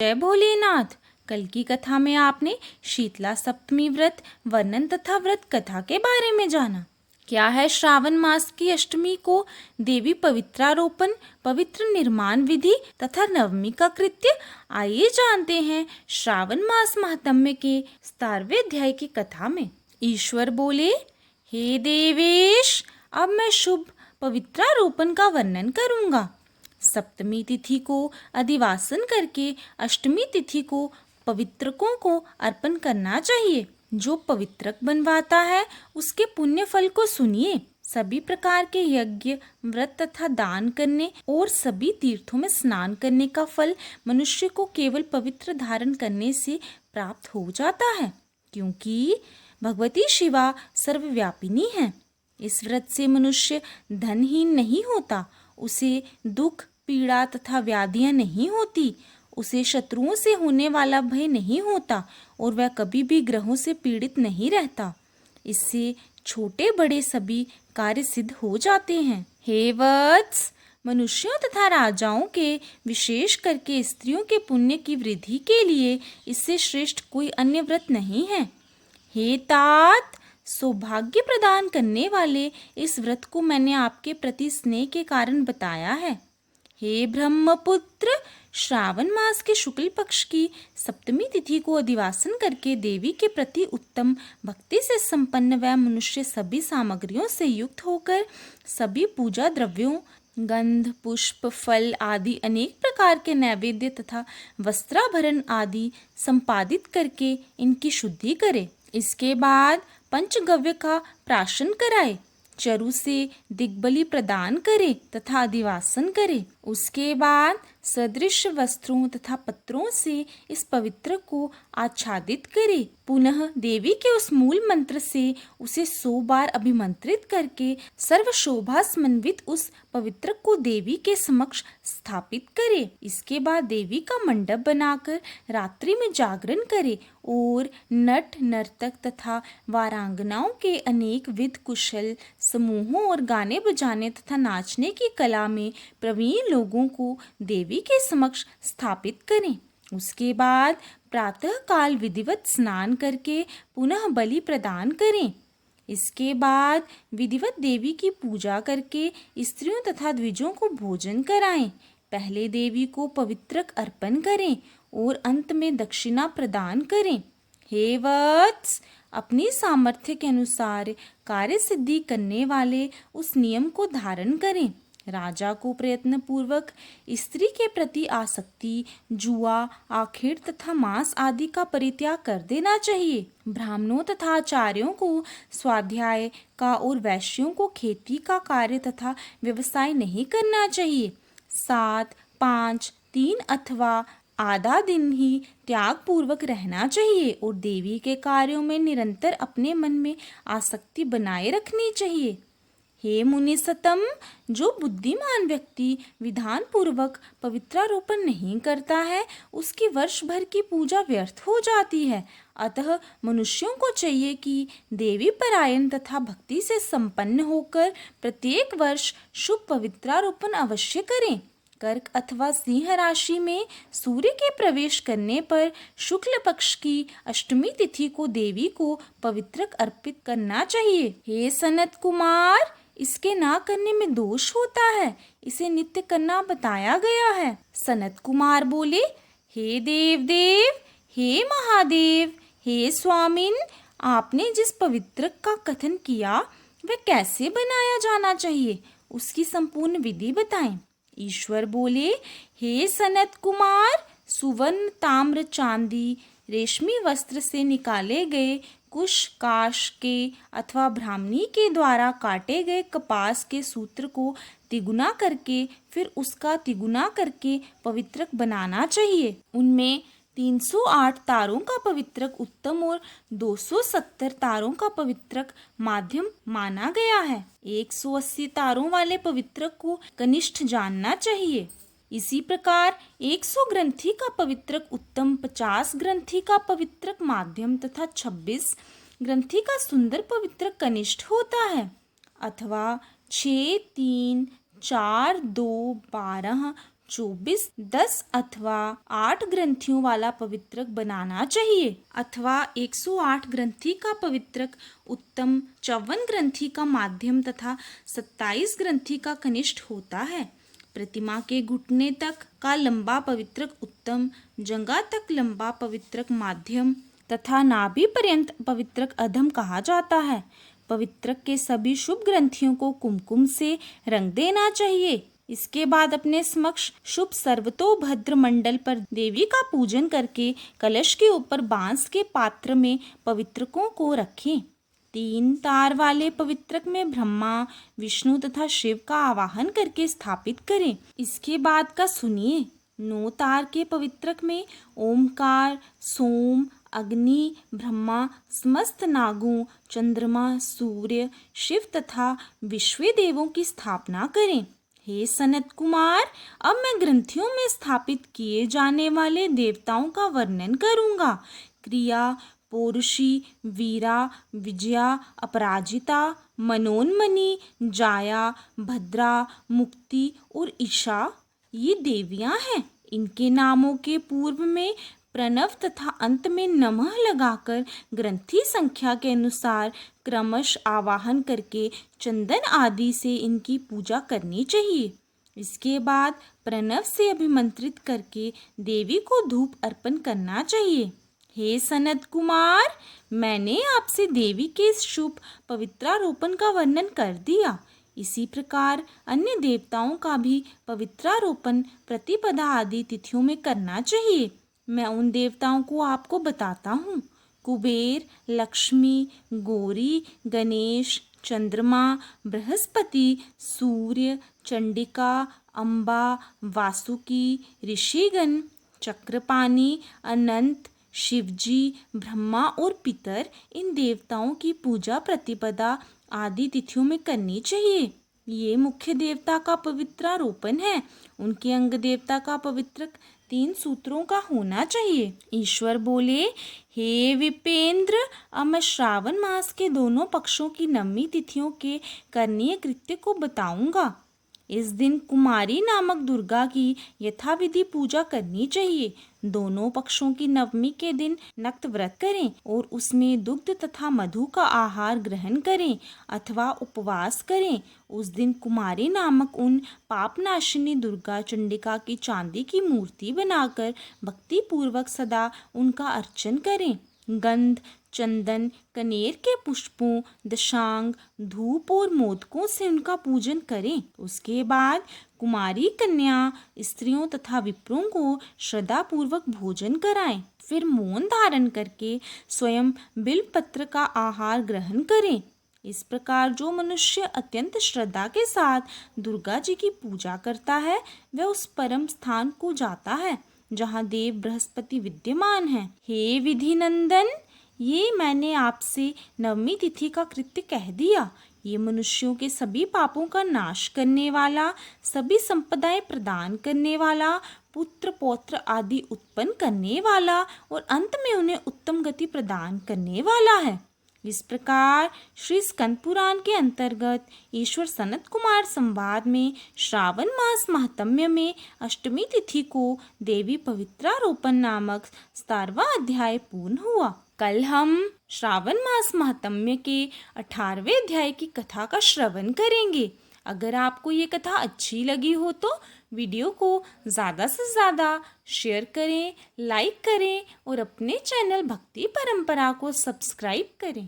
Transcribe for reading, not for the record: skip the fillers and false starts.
जय भोलेनाथ। कल की कथा में आपने शीतला सप्तमी व्रत वर्णन तथा व्रत कथा के बारे में जाना। क्या है श्रावण मास की अष्टमी को देवी पवित्रारोपण, पवित्र निर्माण विधि तथा नवमी का कृत्य। आइए जानते हैं श्रावण मास महात्म्य के 17वें अध्याय की कथा में। ईश्वर बोले, हे देवेश, अब मैं शुभ पवित्रारोपण का वर्णन करूंगा। सप्तमी तिथि को अधिवासन करके अष्टमी तिथि को पवित्रकों को अर्पण करना चाहिए। जो पवित्रक बनवाता है उसके पुण्य फल को सुनिए। सभी प्रकार के यज्ञ, व्रत तथा दान करने और सभी तीर्थों में स्नान करने का फल मनुष्य को केवल पवित्र धारण करने से प्राप्त हो जाता है, क्योंकि भगवती शिवा सर्वव्यापिनी है। इस व्रत से मनुष्य धनहीन नहीं होता, उसे दुख, पीड़ा तथा व्याधियां नहीं होती, उसे शत्रुओं से होने वाला भय नहीं होता और वह कभी भी ग्रहों से पीड़ित नहीं रहता। इससे छोटे बड़े सभी कार्य सिद्ध हो जाते हैं। हे वत्स, मनुष्यों तथा राजाओं के, विशेष करके स्त्रियों के पुण्य की वृद्धि के लिए इससे श्रेष्ठ कोई अन्य व्रत नहीं है। हे तात, सौभाग्य प्रदान करने वाले इस व्रत को मैंने आपके प्रति स्नेह के कारण बताया है। हे ब्रह्मपुत्र, श्रावण मास के शुक्ल पक्ष की सप्तमी तिथि को अधिवासन करके देवी के प्रति उत्तम भक्ति से संपन्न वह मनुष्य सभी सामग्रियों से युक्त होकर सभी पूजा द्रव्यों, गंध, पुष्प, फल आदि अनेक प्रकार के नैवेद्य तथा वस्त्राभरण आदि संपादित करके इनकी शुद्धि करे। इसके बाद पंचगव्य का प्राशन कराए, चरु से दिग्बली प्रदान करे तथा अधिवासन करे। उसके बाद सदृश वस्त्रों तथा पत्रों से इस पवित्र को आच्छादित करे। पुनः देवी के उस मूल मंत्र से उसे 100 बार अभिमंत्रित करके सर्व शोभा समन्वित उस पवित्र को देवी के समक्ष स्थापित करे। इसके बाद देवी का मंडप बनाकर रात्रि में जागरण करे और नट, नर्तक तथा वारांगनाओं के अनेक विध कुशल समूहों और गाने बजाने तथा नाचने की कला में प्रवीण लोगों को देवी के समक्ष स्थापित करें। उसके बाद प्रातः काल विधिवत स्नान करके पुनः बलि प्रदान करें। इसके बाद विधिवत देवी की पूजा करके स्त्रियों तथा द्विजों को भोजन कराएं। पहले देवी को पवित्रक अर्पण करें और अंत में दक्षिणा प्रदान करें। हे वत्स, अपनी सामर्थ्य के अनुसार कार्य सिद्धि करने वाले उस नियम को धारण करें। राजा को प्रयत्न पूर्वक स्त्री के प्रति आसक्ति, जुआ, आखेड़ तथा मांस आदि का परित्याग कर देना चाहिए। ब्राह्मणों तथा आचार्यों को स्वाध्याय का और वैश्यों को खेती का कार्य तथा व्यवसाय नहीं करना चाहिए। 7, 5, 3 अथवा आधा दिन ही त्याग पूर्वक रहना चाहिए और देवी के कार्यों में निरंतर अपने मन में आसक्ति बनाए रखनी चाहिए। हे मुनिसतम, जो बुद्धिमान व्यक्ति विधान पूर्वक पवित्रारोपण नहीं करता है उसकी वर्ष भर की पूजा व्यर्थ हो जाती है। अतः मनुष्यों को चाहिए कि देवी परायण तथा भक्ति से संपन्न होकर प्रत्येक वर्ष शुभ पवित्रारोपण अवश्य करें। कर्क अथवा सिंह राशि में सूर्य के प्रवेश करने पर शुक्ल पक्ष की अष्टमी तिथि को देवी को पवित्रक अर्पित करना चाहिए। हे सनत कुमार, इसके ना करने में दोष होता है, इसे नित्य करना बताया गया है। सनत कुमार बोले, हे देव, हे महादेव, हे स्वामिन, आपने जिस पवित्रक का कथन किया वह कैसे बनाया जाना चाहिए, उसकी संपूर्ण विधि बताएं। ईश्वर बोले, हे सनत कुमार, सुवर्ण, ताम्र, चांदी, रेशमी वस्त्र से निकाले गए कुश, काश के अथवा ब्राह्मणी के द्वारा काटे गए कपास के सूत्र को तिगुना करके फिर उसका तिगुना करके पवित्रक बनाना चाहिए। उनमें 308 तारों का पवित्रक उत्तम और 270 तारों का पवित्रक माध्यम माना गया है। 180 तारों वाले पवित्रक को कनिष्ठ जानना चाहिए। इसी प्रकार 100 ग्रंथि का पवित्रक उत्तम, 50 ग्रंथि का पवित्रक माध्यम तथा 26 ग्रंथि का सुंदर पवित्रक कनिष्ठ होता है। अथवा 6, 3, 4, 2, 12 24, 10 अथवा 8 ग्रंथियों वाला पवित्रक बनाना चाहिए, अथवा 108 ग्रंथि का पवित्रक उत्तम, 54 ग्रंथि का माध्यम तथा 27 ग्रंथि का कनिष्ठ होता है। प्रतिमा के घुटने तक का लंबा पवित्रक उत्तम, जंघा तक लंबा पवित्रक माध्यम तथा नाभि पर्यंत पवित्रक अधम कहा जाता है। पवित्रक के सभी शुभ ग्रंथियों को कुमकुम से रंग देना चाहिए। इसके बाद अपने समक्ष शुभ सर्वतोभद्र मंडल पर देवी का पूजन करके कलश के ऊपर बांस के पात्र में पवित्रकों को रखें। 3 तार वाले पवित्रक में ब्रह्मा, विष्णु तथा शिव का आवाहन करके स्थापित करें। इसके बाद का सुनिए। 9 तार के पवित्रक में ओमकार, सोम, अग्नि, ब्रह्मा, समस्त नागों, चंद्रमा, सूर्य, शिव तथा विश्व देवों की स्थापना करें। हे सनत कुमार, अब मैं ग्रंथियों में स्थापित किए जाने वाले देवताओं का वर्णन करूंगा। क्रिया, पौरुषी, वीरा, विजया, अपराजिता, मनोन्मनी, जाया, भद्रा, मुक्ति और ईशा ये देवियां हैं। इनके नामों के पूर्व में प्रणव तथा अंत में नमः लगाकर ग्रंथि संख्या के अनुसार क्रमश आवाहन करके चंदन आदि से इनकी पूजा करनी चाहिए। इसके बाद प्रणव से अभिमंत्रित करके देवी को धूप अर्पण करना चाहिए। हे सनत कुमार, मैंने आपसे देवी के इस शुभ पवित्रारोपण का वर्णन कर दिया। इसी प्रकार अन्य देवताओं का भी पवित्रारोपण प्रतिपदा आदि तिथियों में करना चाहिए। मैं उन देवताओं को आपको बताता हूँ। कुबेर, लक्ष्मी, गौरी, गणेश, चंद्रमा, बृहस्पति, सूर्य, चंडिका, अम्बा, वासुकी, ऋषिगण, चक्रपाणि, अनंत, शिवजी, ब्रह्मा और पितर, इन देवताओं की पूजा प्रतिपदा आदि तिथियों में करनी चाहिए। ये मुख्य देवता का पवित्रारोपण है। उनके अंग देवता का पवित्रक 3 सूत्रों का होना चाहिए। ईश्वर बोले, हे विपेंद्र, अब मैं श्रावण मास के दोनों पक्षों की नवमी तिथियों के करणीय कृत्य को बताऊंगा। इस दिन कुमारी नामक दुर्गा की यथाविधि पूजा करनी चाहिए। दोनों पक्षों की नवमी के दिन नक्त व्रत करें और उसमें दुग्ध तथा मधु का आहार ग्रहण करें अथवा उपवास करें। उस दिन कुमारी नामक उन पापनाशिनी दुर्गा चंडिका की चांदी की मूर्ति बनाकर भक्ति पूर्वक सदा उनका अर्चन करें। गंध, चंदन, कनेर के पुष्पों, दशांग, धूप और मोदकों से उनका पूजन करें। उसके बाद कुमारी कन्या, स्त्रियों तथा विप्रों को श्रद्धा पूर्वक भोजन कराएं। फिर मौन धारण करके स्वयं बिल्वपत्र का आहार ग्रहण करें। इस प्रकार जो मनुष्य अत्यंत श्रद्धा के साथ दुर्गा जी की पूजा करता है वह उस परम स्थान को जाता है जहाँ देव बृहस्पति विद्यमान है। हे विधि नंदन, ये मैंने आपसे नवमी तिथि का कृत्य कह दिया। ये मनुष्यों के सभी पापों का नाश करने वाला, सभी संपदाएं प्रदान करने वाला, पुत्र पौत्र आदि उत्पन्न करने वाला और अंत में उन्हें उत्तम गति प्रदान करने वाला है। इस प्रकार श्री स्कंद पुराण के अंतर्गत ईश्वर सनत कुमार संवाद में श्रावण मास महात्म्य में अष्टमी तिथि को देवी पवित्रारोपण नामक 17वां अध्याय पूर्ण हुआ। कल हम श्रावण मास महात्म्य के 18वें अध्याय की कथा का श्रवण करेंगे। अगर आपको ये कथा अच्छी लगी हो तो वीडियो को ज़्यादा से ज़्यादा शेयर करें, लाइक करें और अपने चैनल भक्ति परंपरा को सब्सक्राइब करें।